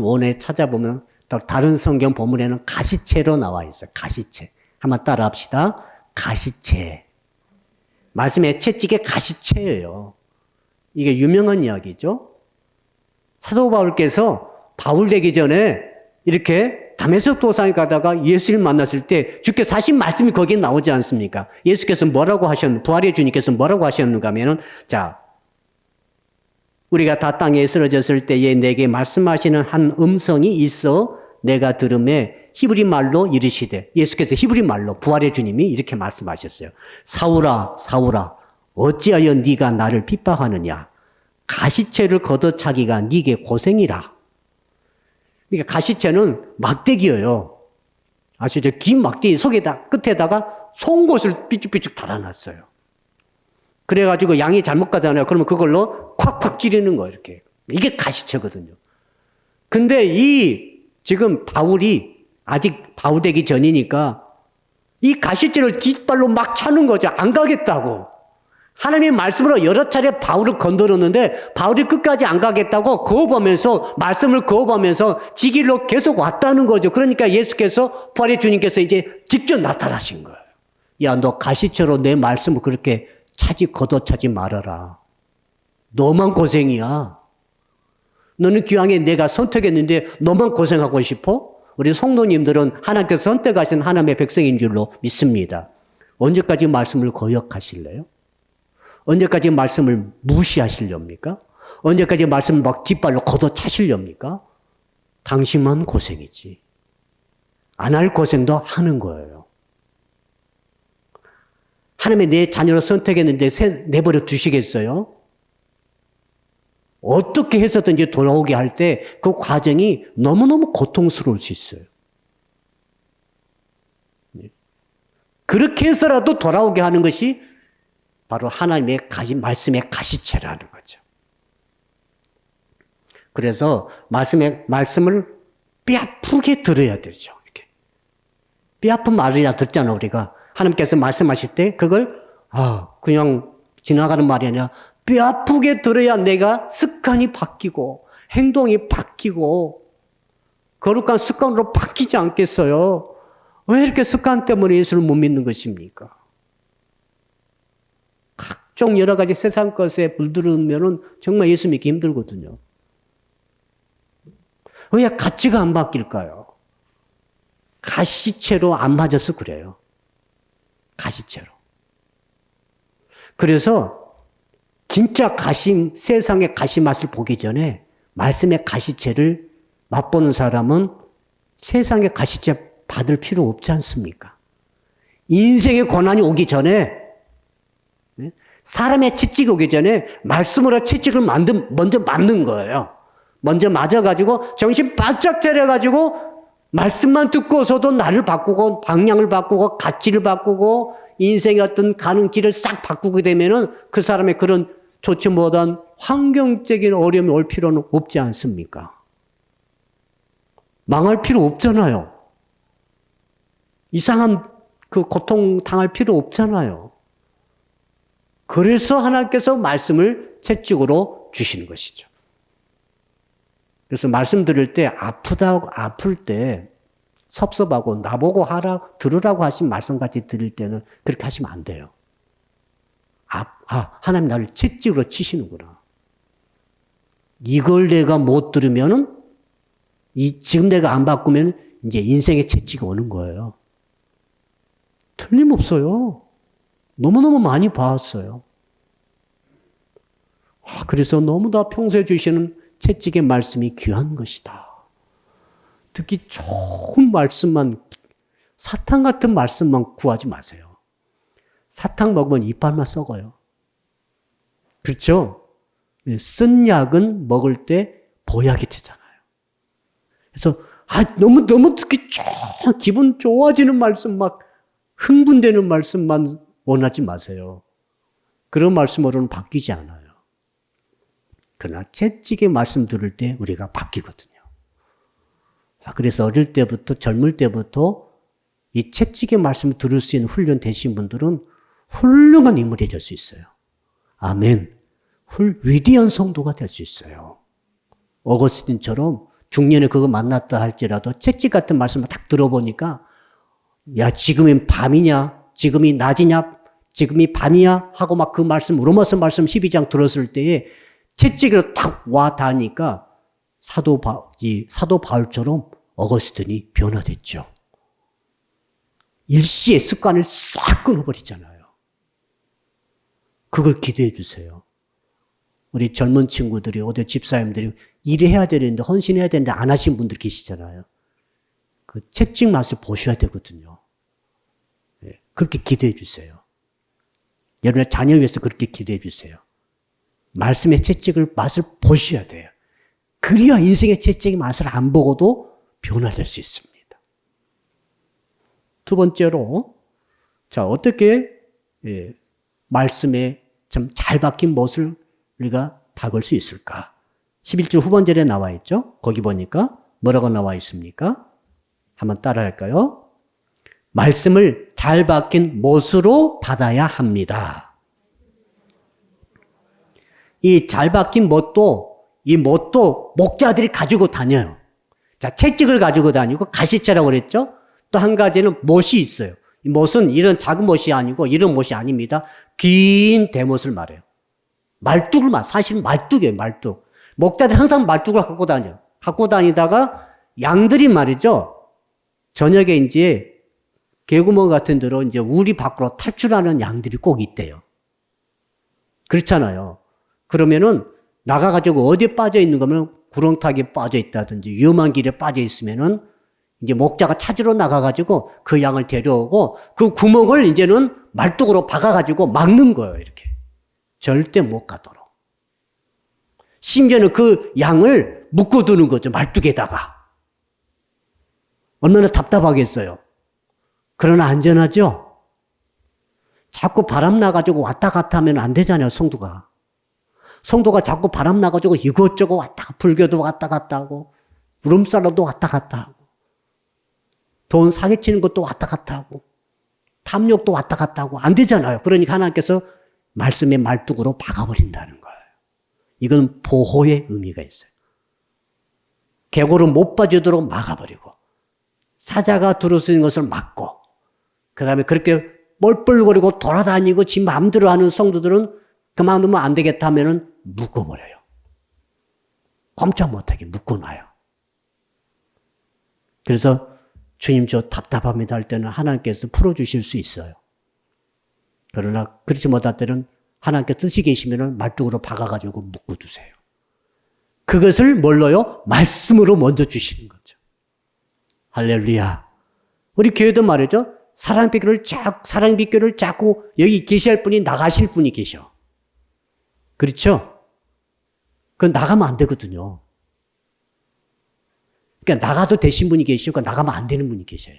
원에 찾아보면 다른 성경 본문에는 가시채로 나와 있어요. 가시채. 한번 따라 합시다. 가시채. 말씀의 채찍의 가시채예요. 이게 유명한 이야기죠. 사도 바울께서 바울 되기 전에 이렇게 다메섹 도상에 가다가 예수를 만났을 때 주께서 하신 말씀이 거기에 나오지 않습니까? 예수께서 뭐라고 부활의 주님께서 뭐라고 하셨는가 하면은, 자, 우리가 다 땅에 쓰러졌을 때에 내게 말씀하시는 한 음성이 있어 내가 들음에 히브리 말로 이르시되, 예수께서 히브리 말로 부활의 주님이 이렇게 말씀하셨어요. 사울아, 사울아, 어찌하여 네가 나를 핍박하느냐? 가시채를 걷어차기가 네게 고생이라. 그러니까 가시채는 막대기예요. 아시죠? 긴 막대기 끝에다가 송곳을 삐죽삐죽 달아놨어요. 그래가지고 양이 잘못 가잖아요. 그러면 그걸로 콱콱 찌르는 거예요, 이렇게. 이게 가시채거든요. 근데 지금 바울이 아직 바울 되기 전이니까 이 가시채를 뒷발로 막 차는 거죠. 안 가겠다고. 하나님의 말씀으로 여러 차례 바울을 건드렸는데 바울이 끝까지 안 가겠다고 말씀을 거부하면서 지 길로 계속 왔다는 거죠. 그러니까 예수께서 부활의 주님께서 이제 직접 나타나신 거예요. 야, 너 가시채로 내 말씀을 그렇게 걷어차지 말아라. 너만 고생이야. 너는 기왕에 내가 선택했는데 너만 고생하고 싶어? 우리 성도님들은 하나님께서 선택하신 하나님의 백성인 줄로 믿습니다. 언제까지 말씀을 거역하실래요? 언제까지 말씀을 무시하시렵니까? 언제까지 말씀을 막 뒷발로 걷어차시렵니까? 당신만 고생이지. 안 할 고생도 하는 거예요. 하나님의 내 자녀를 선택했는데 내버려 두시겠어요? 어떻게 해서든지 돌아오게 할 때 그 과정이 너무너무 고통스러울 수 있어요. 그렇게 해서라도 돌아오게 하는 것이 바로 하나님의 말씀의 가시채라는 거죠. 그래서 말씀을 뼈아프게 들어야 되죠. 이렇게. 뼈아픈 말이나 듣잖아, 우리가. 하나님께서 말씀하실 때 그걸 그냥 지나가는 말이 아니라 뼈아프게 들어야 내가 습관이 바뀌고 행동이 바뀌고 거룩한 습관으로 바뀌지 않겠어요? 왜 이렇게 습관 때문에 예수를 못 믿는 것입니까? 각종 여러 가지 세상 것에 물들으면 정말 예수 믿기 힘들거든요. 왜 가치가 안 바뀔까요? 가시채로 안 맞아서 그래요. 가시채로. 그래서 진짜 세상의 가시 맛을 보기 전에 말씀의 가시채를 맛보는 사람은 세상의 가시채 받을 필요 없지 않습니까? 인생의 고난이 오기 전에, 사람의 채찍이 오기 전에 말씀으로 채찍을 먼저 맞는 거예요. 먼저 맞아가지고 정신 바짝 차려가지고 말씀만 듣고서도 나를 바꾸고 방향을 바꾸고 가치를 바꾸고 인생의 어떤 가는 길을 싹 바꾸게 되면은 그 사람의 그런 좋지 못한 환경적인 어려움이 올 필요는 없지 않습니까? 망할 필요 없잖아요. 이상한 그 고통 당할 필요 없잖아요. 그래서 하나님께서 말씀을 채찍으로 주시는 것이죠. 그래서 말씀 들을 때 아플 때 섭섭하고 나보고 들으라고 하신 말씀까지 들을 때는 그렇게 하시면 안 돼요. 하나님 나를 채찍으로 치시는구나. 이걸 내가 못 들으면은 지금 내가 안 바꾸면 이제 인생의 채찍이 오는 거예요. 틀림없어요. 너무너무 많이 봤어요. 그래서 너무나 평소에 주시는 채찍의 말씀이 귀한 것이다. 특히 좋은 말씀만, 사탕 같은 말씀만 구하지 마세요. 사탕 먹으면 이빨만 썩어요. 그렇죠? 쓴 약은 먹을 때 보약이 되잖아요. 그래서 너무 듣기 기분 좋아지는 말씀, 막 흥분되는 말씀만 원하지 마세요. 그런 말씀으로는 바뀌지 않아요. 그러나 채찍의 말씀 들을 때 우리가 바뀌거든요. 그래서 어릴 때부터, 젊을 때부터 이 채찍의 말씀을 들을 수 있는 훈련 되신 분들은 훌륭한 인물이 될 수 있어요. 아멘. 위대한 성도가 될 수 있어요. 어거스틴처럼 중년에 그거 만났다 할지라도 채찍 같은 말씀을 딱 들어보니까 야, 지금이 밤이냐? 지금이 낮이냐? 지금이 밤이야? 하고 막 그 말씀, 로마서 말씀 12장 들었을 때에 채찍으로 탁 와 닿으니까 사도 바울처럼 어거스틴이 변화됐죠. 일시의 습관을 싹 끊어버리잖아요. 그걸 기도해 주세요. 우리 젊은 친구들이, 어디 집사님들이 일해야 되는데, 헌신해야 되는데 안 하신 분들 계시잖아요. 그 채찍 맛을 보셔야 되거든요. 그렇게 기도해 주세요. 여러분의 자녀 위해서 그렇게 기도해 주세요. 말씀의 채찍을 맛을 보셔야 돼요. 그래야 인생의 채찍의 맛을 안 보고도 변화될 수 있습니다. 두 번째로, 자, 어떻게 말씀에 좀 잘 박힌 못을 우리가 박을 수 있을까? 11절 후반절에 나와 있죠? 거기 보니까 뭐라고 나와 있습니까? 한번 따라 할까요? 말씀을 잘 박힌 못으로 받아야 합니다. 이 잘 박힌 못도, 이 못도 목자들이 가지고 다녀요. 자, 채찍을 가지고 다니고 가시채라고 그랬죠? 또 한 가지는 못이 있어요. 이 못은 이런 작은 못이 아니고 이런 못이 아닙니다. 긴 대못을 말해요. 사실은 말뚝이에요, 말뚝. 목자들이 항상 말뚝을 갖고 다녀요. 갖고 다니다가 양들이 말이죠. 저녁에 이제 개구멍 같은 데로 이제 우리 밖으로 탈출하는 양들이 꼭 있대요. 그렇잖아요. 그러면은 나가가지고 어디에 빠져 있는 거면 구렁타기에 빠져 있다든지 위험한 길에 빠져 있으면은 이제 목자가 찾으러 나가가지고 그 양을 데려오고 그 구멍을 이제는 말뚝으로 박아가지고 막는 거예요, 이렇게. 절대 못 가도록. 심지어는 그 양을 묶어두는 거죠, 말뚝에다가. 얼마나 답답하겠어요. 그러나 안전하죠? 자꾸 바람 나가지고 왔다 갔다 하면 안 되잖아요, 성도가. 성도가 자꾸 바람 나가지고 이것저것 불교도 왔다 갔다 하고, 물음살로도 왔다 갔다 하고, 돈 사기치는 것도 왔다 갔다 하고, 탐욕도 왔다 갔다 하고, 안 되잖아요. 그러니까 하나님께서 말씀의 말뚝으로 박아버린다는 거예요. 이건 보호의 의미가 있어요. 계곡으로 못 빠지도록 막아버리고, 사자가 들어올 수 있는 것을 막고, 그 다음에 그렇게 뻘뻘거리고 돌아다니고 지 마음대로 하는 성도들은 그만두면 안 되겠다 하면은 묶어버려요. 꼼짝 못하게 묶어놔요. 그래서 주님 저 답답합니다 할 때는 하나님께서 풀어주실 수 있어요. 그러나 그렇지 못할 때는 하나님께 뜻이 계시면은 말뚝으로 박아가지고 묶어두세요. 그것을 뭘로요? 말씀으로 먼저 주시는 거죠. 할렐루야. 우리 교회도 말이죠. 사랑의 비결을 자꾸 여기 계시할 분이 나가실 분이 계셔. 그렇죠? 그건 나가면 안 되거든요. 그러니까 나가도 되신 분이 계시고 나가면 안 되는 분이 계셔요.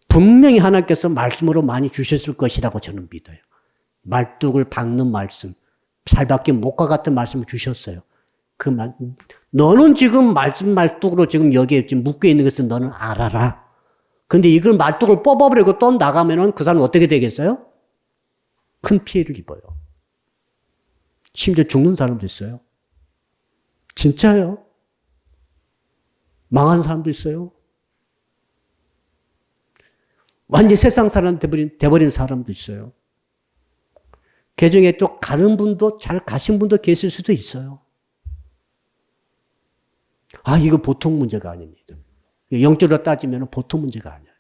분명히 하나님께서 말씀으로 많이 주셨을 것이라고 저는 믿어요. 말뚝을 박는 말씀, 잘 박힌 목과 같은 말씀을 주셨어요. 너는 지금 말뚝으로 지금 여기에 지금 묶여 있는 것을 너는 알아라. 근데 이걸 말뚝을 뽑아버리고 또 나가면은 그 사람은 어떻게 되겠어요? 큰 피해를 입어요. 심지어 죽는 사람도 있어요. 진짜요. 망한 사람도 있어요. 완전히 세상 사람 돼버린 사람도 있어요. 개종에 또 가는 분도 잘 가신 분도 계실 수도 있어요. 이거 보통 문제가 아닙니다. 영적으로 따지면 보통 문제가 아니에요.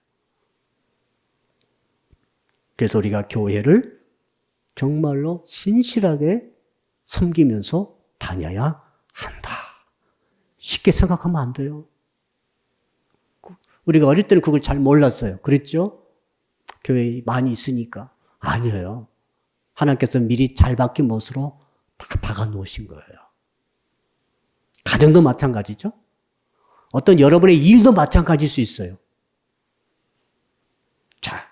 그래서 우리가 교회를 정말로 신실하게 섬기면서 다녀야 한다. 쉽게 생각하면 안 돼요. 우리가 어릴 때는 그걸 잘 몰랐어요. 그랬죠? 교회에 많이 있으니까. 아니에요. 하나님께서 미리 잘 박힌 못으로 다 박아 놓으신 거예요. 가정도 마찬가지죠. 어떤 여러분의 일도 마찬가지일 수 있어요. 자,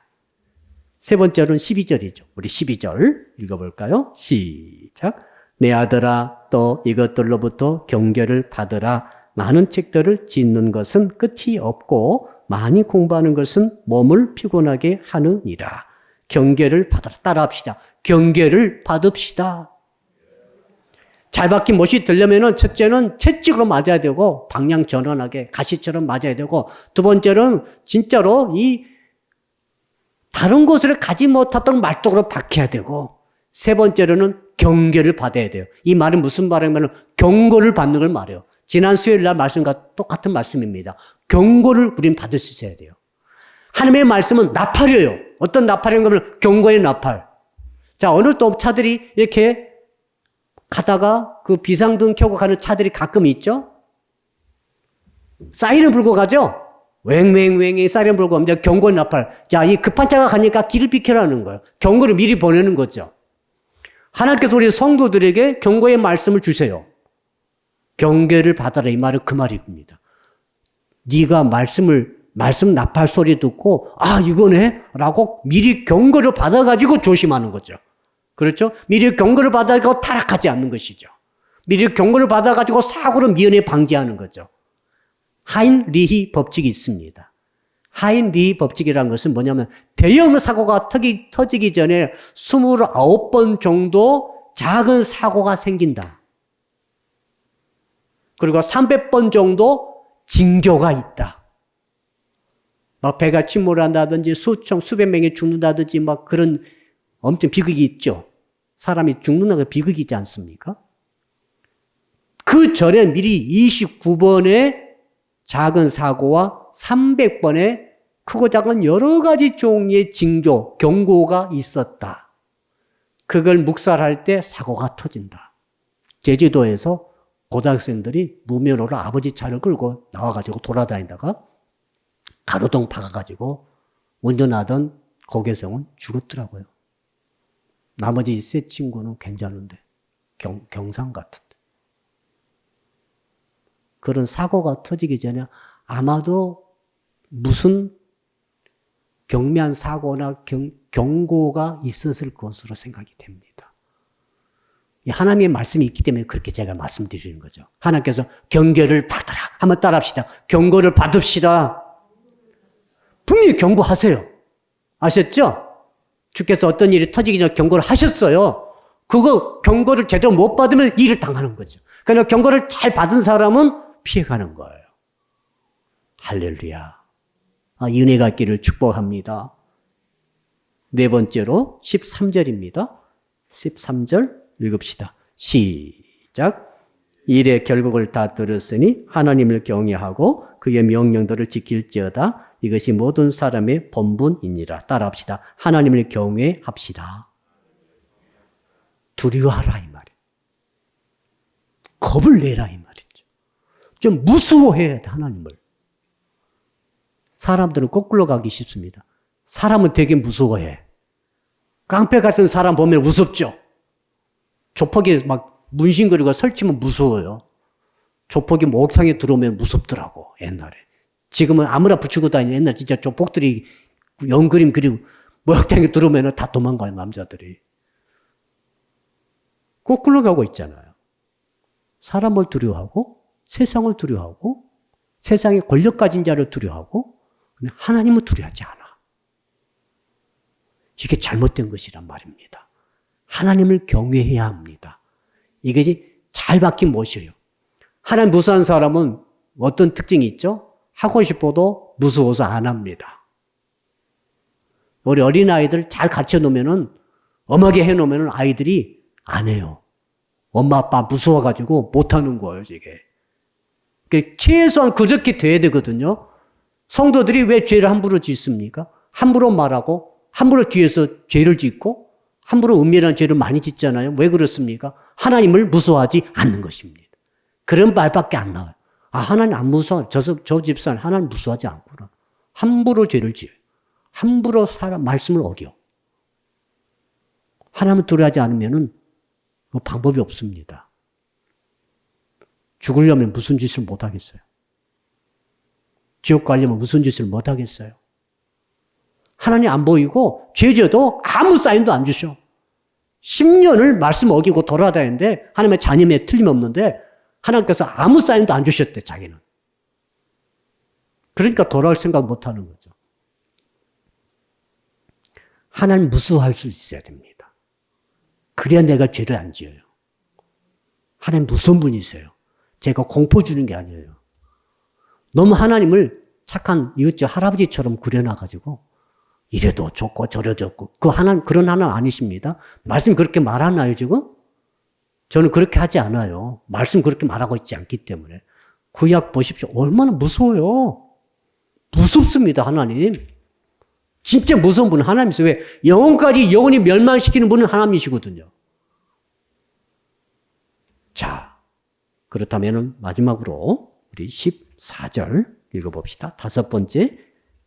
세 번째로는 12절이죠. 우리 12절 읽어볼까요? 시작. 내 아들아, 또 이것들로부터 경계를 받으라. 많은 책들을 짓는 것은 끝이 없고 많이 공부하는 것은 몸을 피곤하게 하느니라. 경계를 받으라. 따라합시다. 경계를 받읍시다. 잘 박힌 못이 되려면은 첫째는 채찍으로 맞아야 되고 방향 전환하게 가시처럼 맞아야 되고, 두 번째는 진짜로 이 다른 곳을 가지 못하도록 말뚝으로 박혀야 되고, 세 번째로는 경계를 받아야 돼요. 이 말은 무슨 말이냐면 경고를 받는 걸 말해요. 지난 수요일 날 말씀과 똑같은 말씀입니다. 경고를 우린 받을 수 있어야 돼요. 하나님의 말씀은 나팔이에요. 어떤 나팔인가 하면 경고의 나팔. 자, 오늘 또 차들이 이렇게 가다가 그 비상등 켜고 가는 차들이 가끔 있죠? 사이렌 불고 가죠? 웽웽웽 사이렌 불고 갑니다. 경고의 나팔. 자, 이 급한 차가 가니까 길을 비켜라는 거예요. 경고를 미리 보내는 거죠. 하나님께서 우리 성도들에게 경고의 말씀을 주세요. 경계를 받아라, 이 말은 그 말입니다. 네가 말씀 나팔 소리 듣고 아 이거네 라고 미리 경고를 받아가지고 조심하는 거죠. 그렇죠? 미리 경고를 받아가지고 타락하지 않는 것이죠. 미리 경고를 받아가지고 사고를 미연에 방지하는 거죠. 하인리히 법칙이 있습니다. 하인리히 법칙이라는 것은 뭐냐면 대형 사고가 터지기 전에 29번 정도 작은 사고가 생긴다. 그리고 300번 정도 징조가 있다. 막 배가 침몰한다든지 수백 명이 죽는다든지 막 그런 엄청 비극이 있죠. 사람이 죽는다는 게 비극이지 않습니까? 그 전에 미리 29번의 작은 사고와 300번의 크고 작은 여러 가지 종류의 징조, 경고가 있었다. 그걸 묵살할 때 사고가 터진다. 제주도에서 고등학생들이 무면허로 아버지 차를 끌고 나와가지고 돌아다니다가 가로등 박아가지고 운전하던 고교생은 죽었더라고요. 나머지 세 친구는 괜찮은데 경상 같은데. 그런 사고가 터지기 전에 아마도 무슨 경미한 사고나 경고가 있었을 것으로 생각이 됩니다. 하나님의 말씀이 있기 때문에 그렇게 제가 말씀드리는 거죠. 하나님께서 경계를 받아라. 한번 따라합시다. 경고를 받읍시다. 분명히 경고하세요. 아셨죠? 주께서 어떤 일이 터지기 전에 경고를 하셨어요. 그거 경고를 제대로 못 받으면 일을 당하는 거죠. 그러나 경고를 잘 받은 사람은 피해가는 거예요. 할렐루야. 은혜가 있기를 축복합니다. 네 번째로 13절입니다. 13절 읽읍시다. 시작. 일의 결국을 다 들었으니 하나님을 경외하고 그의 명령들을 지킬지어다. 이것이 모든 사람의 본분이니라. 따라합시다. 하나님을 경외합시다. 두려워하라 이 말이에요. 겁을 내라 이 말이죠. 좀 무서워해야 돼 하나님을. 사람들은 거꾸로 가기 쉽습니다. 사람은 되게 무서워해. 깡패 같은 사람 보면 무섭죠. 조폭이 막 문신거리고 설치면 무서워요. 조폭이 목욕탕에 들어오면 무섭더라고 옛날에. 지금은 아무나 붙이고 다니는 옛날 진짜 조폭들이 연그림 그리고 목욕탕에 들어오면 다 도망가요 남자들이. 거꾸로 가고 있잖아요. 사람을 두려워하고 세상을 두려워하고 세상의 권력 가진 자를 두려워하고 하나님을 두려워하지 않아. 이게 잘못된 것이란 말입니다. 하나님을 경외해야 합니다. 이것이 잘 박힌 못이에요. 하나님 무서워하는 사람은 어떤 특징이 있죠? 하고 싶어도 무서워서 안 합니다. 우리 어린아이들 잘 가르쳐 놓으면은 엄하게 해 놓으면은 아이들이 안 해요. 엄마 아빠 무서워가지고 못 하는 거예요, 이게. 최소한 그렇게 돼야 되거든요. 성도들이 왜 죄를 함부로 짓습니까? 함부로 말하고 함부로 뒤에서 죄를 짓고 함부로 은밀한 죄를 많이 짓잖아요. 왜 그렇습니까? 하나님을 무서워하지 않는 것입니다. 그런 말밖에 안 나와요. 아, 하나님 안 무서워. 저 집사는 하나님 무서워하지 않구나. 함부로 죄를 지어요. 함부로 말씀을 어겨. 하나님을 두려워하지 않으면은 방법이 없습니다. 죽으려면 무슨 짓을 못 하겠어요. 지옥 가려면 무슨 짓을 못 하겠어요? 하나님 안 보이고 죄져도 아무 사인도 안 주셔. 10년을 말씀 어기고 돌아다니는데 하나님의 자녀에 틀림없는데 하나님께서 아무 사인도 안 주셨대, 자기는. 그러니까 돌아올 생각 못 하는 거죠. 하나님 무서워할 수 있어야 됩니다. 그래야 내가 죄를 안 지어요. 하나님 무서운 분이세요. 제가 공포 주는 게 아니에요. 너무 하나님을 착한 이웃집 할아버지처럼 그려놔가지고 이래도 좋고 저래도 좋고 그런 하나님 아니십니다. 말씀 그렇게 말하나요 지금? 저는 그렇게 하지 않아요. 말씀 그렇게 말하고 있지 않기 때문에. 구약 보십시오. 얼마나 무서워요. 무섭습니다, 하나님. 진짜 무서운 분은 하나님이세요. 왜? 영혼이 멸망시키는 분은 하나님이시거든요. 자, 그렇다면 마지막으로 우리 14절 읽어봅시다. 다섯 번째,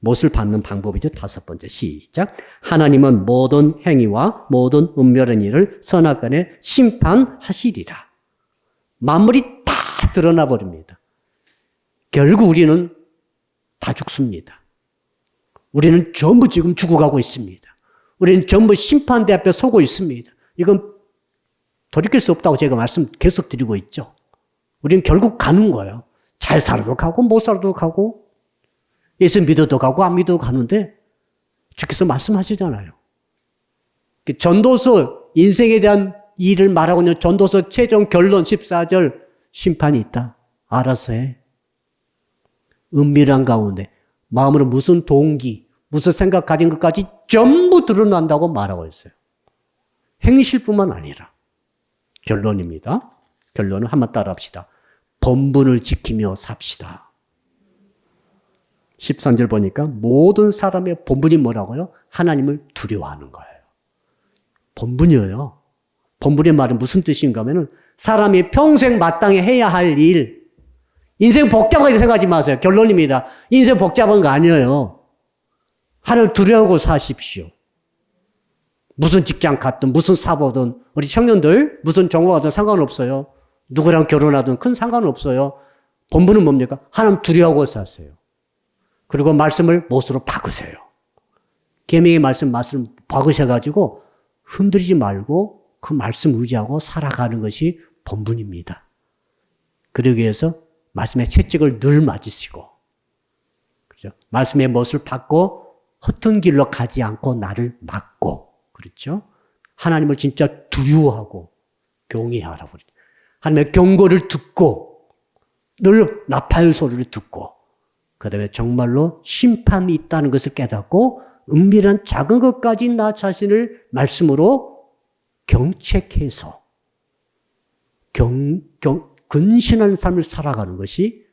못을 받는 방법이죠. 다섯 번째, 시작. 하나님은 모든 행위와 모든 은밀한 일을 선악간에 심판하시리라. 만물이 다 드러나 버립니다. 결국 우리는 다 죽습니다. 우리는 전부 지금 죽어가고 있습니다. 우리는 전부 심판대 앞에 서고 있습니다. 이건 돌이킬 수 없다고 제가 말씀 계속 드리고 있죠. 우리는 결국 가는 거예요. 잘 살아도 가고 못 살아도 가고 예수 믿어도 가고 안 믿어도 가는데 주께서 말씀하시잖아요. 전도서 인생에 대한 일을 말하고 있는 전도서 최종 결론 14절 심판이 있다. 알아서 해. 은밀한 가운데 마음으로 무슨 동기, 무슨 생각 가진 것까지 전부 드러난다고 말하고 있어요. 행실뿐만 아니라. 결론입니다. 결론은 한번 따라합시다. 본분을 지키며 삽시다. 13절 보니까 모든 사람의 본분이 뭐라고요? 하나님을 두려워하는 거예요. 본분이에요. 본분의 말은 무슨 뜻인가 하면은 사람이 평생 마땅히 해야 할 일, 인생 복잡하게 생각하지 마세요. 결론입니다. 인생 복잡한 거 아니에요. 하나님을 두려워하고 사십시오. 무슨 직장 갔든 무슨 사보든 우리 청년들 무슨 전공하든 상관없어요. 누구랑 결혼하든 큰 상관없어요. 본분은 뭡니까? 하나님 두려워하고 사세요. 그리고 말씀을 못으로 박으세요. 계명의 말씀 박으셔가지고 흔들리지 말고 그 말씀 의지하고 살아가는 것이 본분입니다. 그러기 위해서 말씀의 채찍을 늘 맞으시고, 그렇죠? 말씀의 못을 받고 허튼 길로 가지 않고 나를 막고, 그렇죠? 하나님을 진짜 두려워하고 경외하라고 그러죠. 하나님의 경고를 듣고 늘 나팔 소리를 듣고 그 다음에 정말로 심판이 있다는 것을 깨닫고 은밀한 작은 것까지 나 자신을 말씀으로 경책해서 근신하는 삶을 살아가는 것이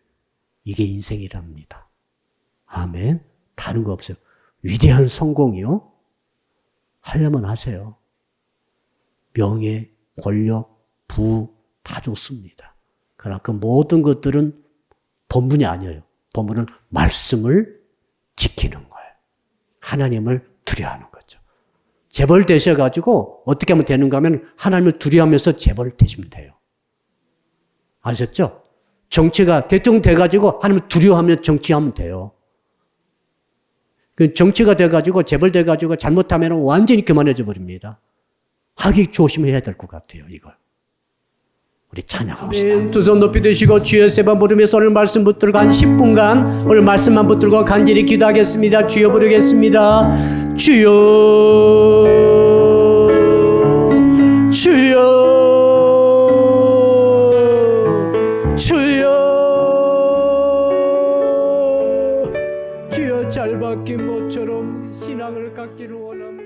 이게 인생이랍니다. 아멘. 다른 거 없어요. 위대한 성공이요. 하려면 하세요. 명예, 권력, 부 다 좋습니다. 그러나 그 모든 것들은 본분이 아니에요. 본분은 말씀을 지키는 거예요. 하나님을 두려워하는 거죠. 재벌 되셔가지고 어떻게 하면 되는가 하면 하나님을 두려워하면서 재벌 되시면 돼요. 아셨죠? 정치가 대통령 돼가지고 하나님을 두려워하며 정치하면 돼요. 그 정치가 돼가지고 재벌 돼가지고 잘못하면 완전히 교만해져 버립니다. 하기 조심해야 될 것 같아요. 이걸. 우리 찬양합시다. 두 손 높이 드시고 주여 세 번 부르면서 오늘 말씀 붙들고 한 10분간 오늘 말씀만 붙들고 간절히 기도하겠습니다. 주여 부르겠습니다. 주여 주여 주여 주여 잘 박힌 모처럼 신앙을 갖기를 원합니다.